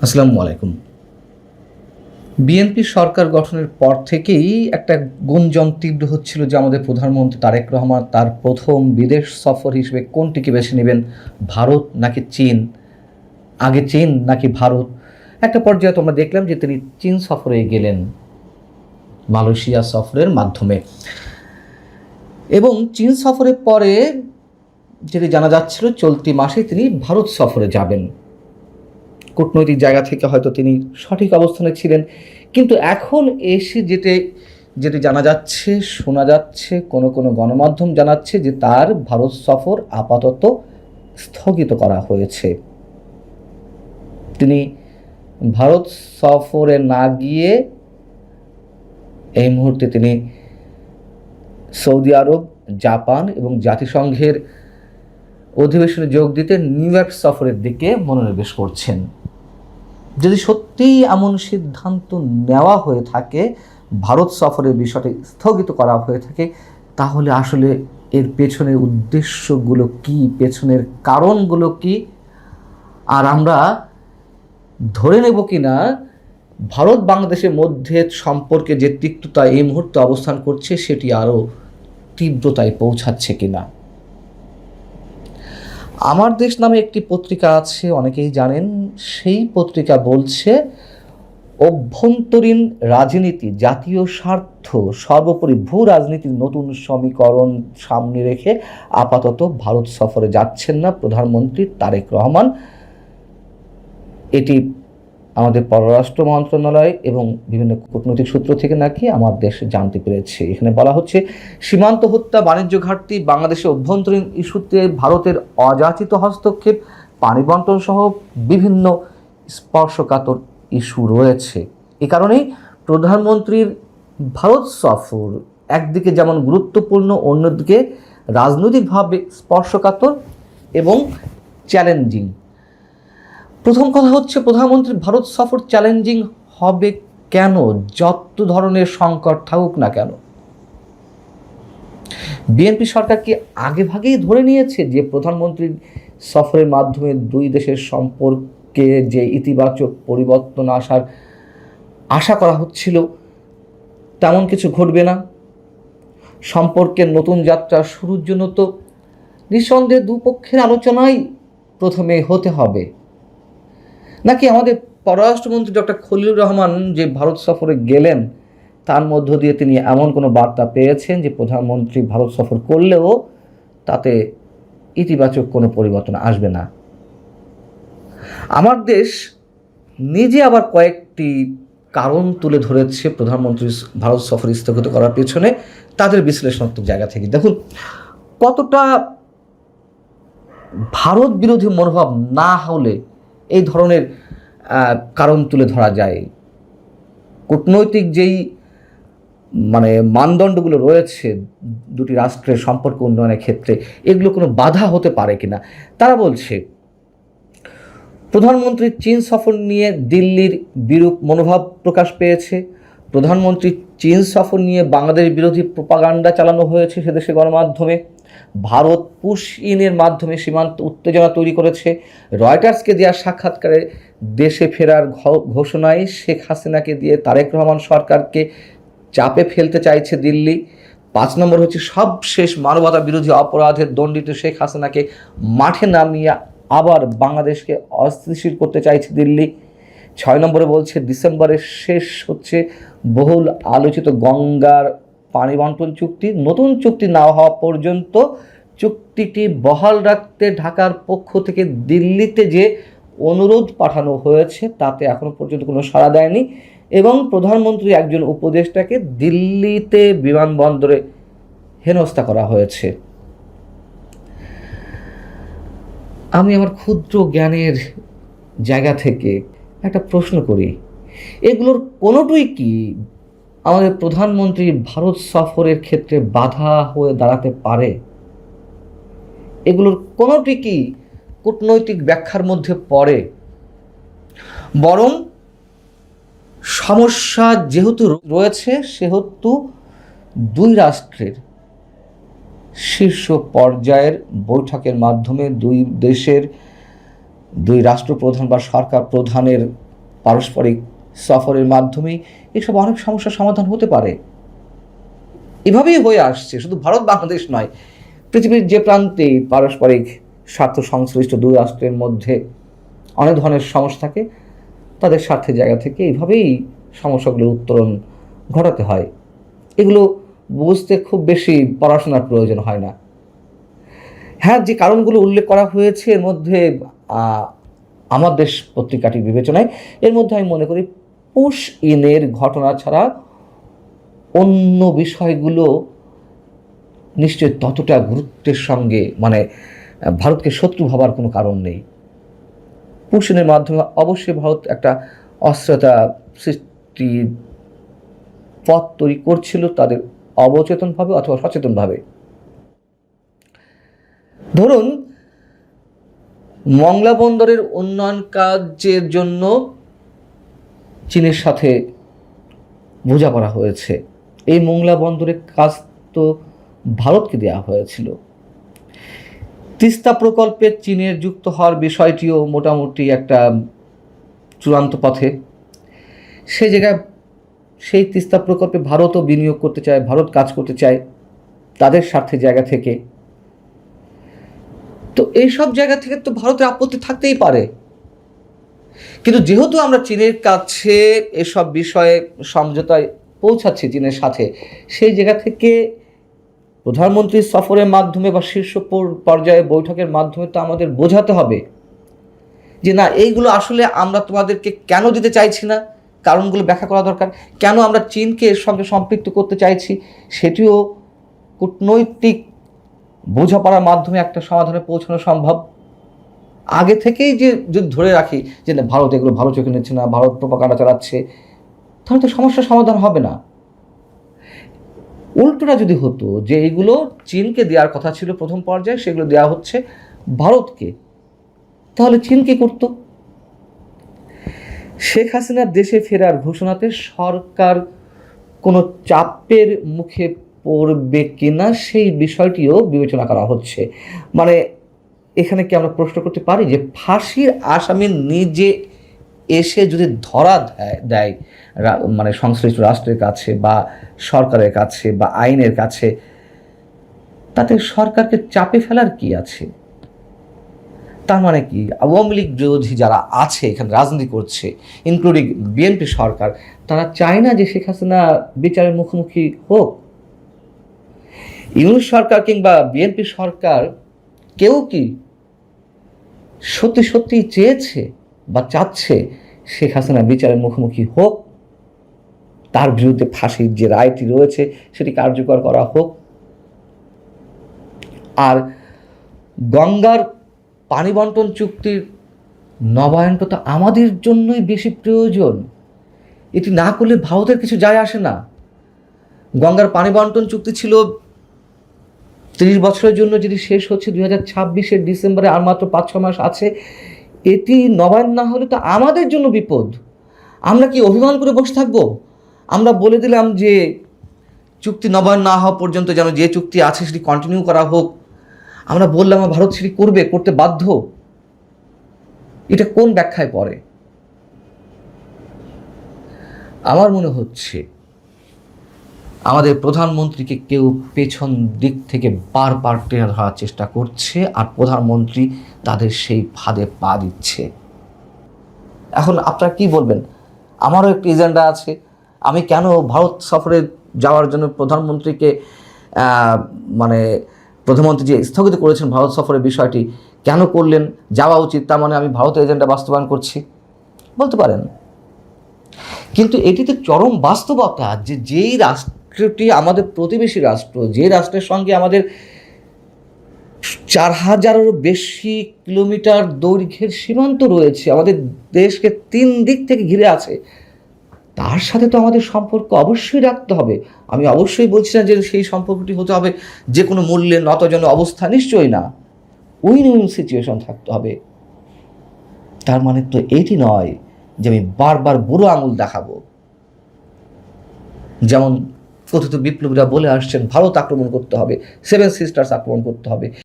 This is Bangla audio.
আসসালামু আলাইকুম। বিএনপি সরকার গঠনের পর থেকেই একটা গুঞ্জন তীব্র হচ্ছিল যে আমাদের প্রধানমন্ত্রী তারেক রহমান তার প্রথম বিদেশ সফর হিসেবে কোনটিকে বেছে নেবেন, ভারত নাকি চীন, আগে চীন নাকি ভারত। একটা পর্যায়ে তো আমরা দেখলাম যে তিনি চীন সফরে গেলেন মালয়েশিয়া সফরের মাধ্যমে, এবং চীন সফরের পরে যেটি জানা যাচ্ছিল চলতি মাসে তিনি ভারত সফরে যাবেন। কূটনৈতিক জায়গা থেকে হয়তো তিনি সঠিক অবস্থানে ছিলেন, কিন্তু এখন এসে যেটি জানা যাচ্ছে, শোনা যাচ্ছে, কোনো কোনো গণমাধ্যম জানাচ্ছে যে তার ভারত সফর আপাতত স্থগিত করা হয়েছে। তিনি ভারত সফরে না গিয়ে এই মুহূর্তে তিনি সৌদি আরব, জাপান এবং জাতিসংঘের অধিবেশনে যোগ দিতে নিউ ইয়র্ক সফরের দিকে মনোনিবেশ করছেন। যদি সত্যিই এমন সিদ্ধান্ত নেওয়া হয়ে থাকে, ভারত সফরের বিষয়টি স্থগিত করা হয়ে থাকে, তাহলে আসলে এর পেছনের উদ্দেশ্যগুলো কি, পেছনের কারণগুলো কি, আর আমরা ধরে নেব কি না ভারত বাংলাদেশের মধ্যে সম্পর্কে যে তিক্ততা এই মুহূর্তে অবস্থান করছে সেটি আরও তীব্রতায় পৌঁছাচ্ছে কিনা। আমার দেশ নামে একটি পত্রিকা আছে, অনেকেই জানেন। সেই পত্রিকা বলছে অভ্যন্তরীণ রাজনীতি, জাতীয় স্বার্থ সর্বোপরি ভূ রাজনীতির নতুন সমীকরণ সামনে রেখে আপাতত ভারত সফরে যাচ্ছেন না প্রধানমন্ত্রী তারেক রহমান। এটি আমাদের পররাষ্ট্র মন্ত্রণালয় এবং বিভিন্ন কূটনৈতিক সূত্র থেকে নাকি আমার দেশ জানতে পেরেছে। এখানে বলা হচ্ছে, সীমান্ত হত্যা, বাণিজ্য ঘাটতি, বাংলাদেশের অভ্যন্তরীণ ইস্যুতে ভারতের অযাচিত হস্তক্ষেপ, পানি বন্টন সহ বিভিন্ন স্পর্শকাতর ইস্যু রয়েছে। এ কারণেই প্রধানমন্ত্রীর ভারত সফর একদিকে যেমন গুরুত্বপূর্ণ, অন্যদিকে রাজনৈতিকভাবে স্পর্শকাতর এবং চ্যালেঞ্জিং। প্রথম কথা হচ্ছে, প্রধানমন্ত্রীর ভারত সফর চ্যালেঞ্জিং হবে কেন? যত ধরনের সংকট থাকুক না কেন, বিএনপি সরকার কি আগে ভাগেই ধরে নিয়েছে যে প্রধানমন্ত্রীর সফরের মাধ্যমে দুই দেশের সম্পর্কে যে ইতিবাচক পরিবর্তন আসার আশা করা হচ্ছিল তেমন কিছু ঘটবে না? সম্পর্কের নতুন যাত্রা শুরুর জন্য তো নিঃসন্দেহে দুপক্ষের আলোচনাই প্রথমে হতে হবে, নাকি আমাদের পররাষ্ট্রমন্ত্রী ডক্টর খলিলুর রহমান যে ভারত সফরে গেলেন তার মধ্য দিয়ে তিনি এমন কোনো বার্তা পেয়েছেন যে প্রধানমন্ত্রী ভারত সফর করলেও তাতে ইতিবাচক কোনো পরিবর্তন আসবে না? আমার দেশ নিজে আবার কয়েকটি কারণ তুলে ধরেছে প্রধানমন্ত্রী ভারত সফর স্থগিত করার পেছনে তাদের বিশ্লেষণাত্মক জায়গা থেকে। দেখুন কতটা ভারত বিরোধী মনোভাব না হলে এই ধরনের কারণ তুলে ধরা যায়। কূটনৈতিক যেই মানদণ্ডগুলো রয়েছে দুটি রাষ্ট্রের সম্পর্ক উন্নয়নের ক্ষেত্রে, এগুলো কোনো বাধা হতে পারে কিনা। তারা বলছে, প্রধানমন্ত্রীর চীন সফর নিয়ে দিল্লির বিরূপ মনোভাব প্রকাশ পেয়েছে। প্রধানমন্ত্রী চীন সফর নিয়ে বাংলাদেশ বিরোধী প্রোপাগান্ডা চালানো হয়েছে সেদেশে গণমাধ্যমে। ভারত পুশ ইনের মাধ্যমে সীমান্ত উত্তেজনা তৈরি করেছে। রয়টার্সকে দেওয়া সাক্ষাৎকারে দেশে ফেরার ঘোষণায় শেখ হাসিনাকে দিয়ে তারেক রহমান সরকারকে চাপে ফেলতে চাইছে দিল্লি। 5 নম্বর হচ্ছে, সবশেষ মানবতা বিরোধী অপরাধের দণ্ডিত শেখ হাসিনাকে মাঠে নামিয়ে আবার বাংলাদেশকে অস্থিতিশীল করতে চাইছে দিল্লি। 6 নম্বরে বলছে, ডিসেম্বরের শেষ হচ্ছে বহুল আলোচিত গঙ্গার পানি বন্টন চুক্তি। নতুন চুক্তি না হওয়া পর্যন্ত চুক্তিটি বহাল রাখতে ঢাকার পক্ষ থেকে দিল্লিতে যে অনুরোধ পাঠানো হয়েছে তাতে এখনো পর্যন্ত কোনো সাড়া দেয়নি, এবং প্রধানমন্ত্রী একজন উপদেষ্টাকে দিল্লিতে বিমানবন্দরে হেনস্থা করা হয়েছে। আমি আমার ক্ষুদ্র জ্ঞানের জায়গা থেকে একটা প্রশ্ন করি, এগুলোর কোনোটাই কি আমাদের প্রধানমন্ত্রী ভারত সফরের ক্ষেত্রে বাধা হয়ে দাঁড়াতে পারে? এগুলোর কোনোটি কি কূটনৈতিক ব্যাখ্যার মধ্যে পড়ে? বরং সমস্যা যেহেতু রয়েছে সেহেতু দুই রাষ্ট্রের শীর্ষ পর্যায়ের বৈঠকের মাধ্যমে দুই দেশের দুই রাষ্ট্রপ্রধান বা সরকার প্রধানের পারস্পরিক সফরের মাধ্যমেই এসব অনেক সমস্যার সমাধান হতে পারে। এভাবেই হয়ে আসছে, শুধু ভারত বাংলাদেশ নয়, পৃথিবীর যে প্রান্তেই পারস্পরিক স্বার্থ সংশ্লিষ্ট দুই রাষ্ট্রের মধ্যে অনেক ধরনের সমস্যা থাকে, তাদের স্বার্থের জায়গা থেকে এইভাবেই সমস্যাগুলোর উত্তরণ ঘটাতে হয়। এগুলো বুঝতে খুব বেশি পড়াশোনার প্রয়োজন হয় না। হ্যাঁ, যে কারণগুলো উল্লেখ করা হয়েছে এর মধ্যে আমার দেশ পত্রিকাটির বিবেচনায় এর মধ্যে আমি মনে করি পুশ ইনের ঘটনা ছাড়া অন্য বিষয়গুলো নিশ্চয় ততটা গুরুত্বের সঙ্গে, মানে ভারতকে শত্রু ভাবার কোনো কারণ নেই। পুশ ইনের মাধ্যমে অবশ্যই ভারত একটা অস্থিরতা সৃষ্টির পথ তৈরি করছিল, তাদের অবচেতনভাবে অথবা সচেতনভাবে। ধরুন, মংলা বন্দরের উন্নয়ন কাজের জন্য চীনের সাথে বোঝাপড়া হয়েছে। এই মংলা বন্দরের কাজ তো ভারতকে দেওয়া হয়েছিল। তিস্তা প্রকল্পে চীনের যুক্ত হওয়ার বিষয়টিও মোটামুটি একটা চূড়ান্ত পথে। সেই জায়গায় সেই তিস্তা প্রকল্পে ভারতও বিনিয়োগ করতে চায়, ভারত কাজ করতে চায় তাদের স্বার্থের জায়গা থেকে। তো এইসব জায়গা থেকে তো ভারতের আপত্তি থাকতেই পারে, কিন্তু যেহেতু আমরা চীনের কাছে এসব বিষয়ে সমঝোতায় পৌঁছাচ্ছি চীনের সাথে, সেই জায়গা থেকে প্রধানমন্ত্রীর সফরের মাধ্যমে বা শীর্ষ পর্যায়ে বৈঠকের মাধ্যমে তো আমাদের বোঝাতে হবে যে না, এইগুলো আসলে আমরা তোমাদেরকে কেন দিতে চাইছি না, কারণগুলো ব্যাখ্যা করা দরকার। কেন আমরা চীনকে এর সঙ্গে সম্পৃক্ত করতে চাইছি সেটিও কূটনৈতিক বোঝাপড়ার মাধ্যমে একটা সমাধানে পৌঁছানো সম্ভব। আগে থেকেই যে যদি ধরে রাখি যে না, ভারত এগুলো ভালো চোখে নিচ্ছে না, ভারত প্রোপাগান্ডা চালাচ্ছে, তাহলে তো সমস্যার সমাধান হবে না। উল্টোটা যদি হতো যে এইগুলো চীনকে দেওয়ার কথা ছিল প্রথম পর্যায়ে, সেগুলো দেওয়া হচ্ছে ভারতকে, তাহলে চীন কি করতো? শেখ হাসিনার দেশে ফেরার ঘোষণাতে সরকার কোনো চাপের মুখে পড়বে কিনা সেই বিষয়টিও বিবেচনা করা হচ্ছে। মানে এখানে কি আমরা প্রশ্ন করতে পারি যে ফাঁসির আসামি নিজে এসে যদি ধরা দেয় মানে সংশ্লিষ্ট রাষ্ট্রের কাছে বা সরকারের কাছে বা আইনের কাছে, তাতে সরকারকে চাপে ফেলার কি আছে? তার মানে কি আওয়ামী লীগ বিরোধী যারা আছে এখানে রাজনীতি করছে, ইনক্লুডিং বিএনপি সরকার, তারা চায় না যে শেখ হাসিনা বিচারের মুখোমুখি হোক? ইউনূস সরকার কিংবা বিএনপি সরকার কেউ কি সত্যি সত্যি চেয়েছে বা চাচ্ছে শেখ হাসিনা বিচারের মুখোমুখি হোক, তার বিরুদ্ধে ফাঁসির যে রায়টি রয়েছে সেটি কার্যকর করা হোক? আর গঙ্গার পানি বন্টন চুক্তির নবায়নটা তো আমাদের জন্যই বেশি প্রয়োজন। এটি না করলে ভারতের কিছু যায় আসে না। গঙ্গার পানি বন্টন চুক্তি ছিল 30 বছরের জন্য, যেটি শেষ হচ্ছে 2026-এর ডিসেম্বরে, আর মাত্র 5-6 মাস আছে। এটি নবায়ন না হলে তো আমাদের জন্য বিপদ। আমরা কি অভিমান করে বসে থাকবো? আমরা বলে দিলাম যে চুক্তি নবায়ন না হওয়া পর্যন্ত যেন যে চুক্তি আছে সেটি কন্টিনিউ করা হোক। আমরা বললাম ভারত সেটি করতে বাধ্য। এটা কোন ব্যাখ্যায় পড়ে? আমার মনে হচ্ছে আমাদের প্রধানমন্ত্রীকে কেউ পেছন দিক থেকে বারবার টেনে ধরার চেষ্টা করছে, আর প্রধানমন্ত্রী তাদের সেই ফাঁদে পা দিচ্ছে। এখন আপনারা কি বলবেন? আমারও একটি এজেন্ডা আছে। আমি কেন ভারত সফরে যাওয়ার জন্য প্রধানমন্ত্রীকে মানে প্রধানমন্ত্রী যে স্থগিত করেছেন ভারত সফরের বিষয়টি কেন করলেন, যাওয়া উচিত, তার মানে আমি ভারতের এজেন্ডা বাস্তবায়ন করছি বলতে পারেন। কিন্তু এটি তো চরম বাস্তবতা যে যেই রাষ্ট্রটি আমাদের প্রতিবেশী রাষ্ট্র, যে রাষ্ট্রের সঙ্গে আমাদের 4000-এরও বেশি কিলোমিটার দৈর্ঘ্যের সীমান্ত রয়েছে, আমাদের দেশকে 3 দিক থেকে ঘিরে আছে, তার সাথে তো আমাদের সম্পর্ক অবশ্যই রাখতে হবে। আমি অবশ্যই বলছি না যে সেই সম্পর্কটি হতে হবে যে কোনো মূল্যে নতজন অবস্থা, নিশ্চয়ই না। উইন উইন সিচুয়েশন থাকতে হবে। তার মানে তো এটি নয় যে আমি বারবার বুড়ো আঙুল দেখাবো। যেমন কথিত বিপ্লবীরা বলে আসছেন ভারত আক্রমণ করতে হবে, 7 সিস্টার্স আক্রমণ করতে হবে।